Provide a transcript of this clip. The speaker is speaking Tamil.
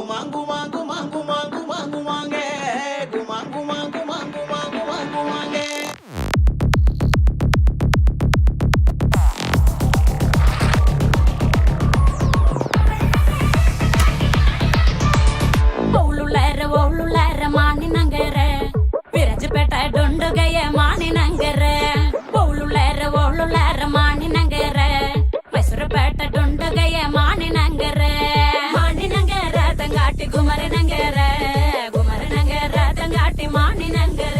குமாங்குமாங்குமாங்குமாங்குமாங்குமாங்க குமாங்குமாங்குமாங்குமாங்குமாங்குமாங்க ஒழுளர மானி நங்கர விரஜப்பேட்ட டொண்டுகைய மானி நங்கர ஒழுளர மானி நங்கர மைசூரப்பேட்ட டொண்டுகைய மானி நங்கர தங்காட்டி குமர நங்கர தங்காட்டி மானி நங்கர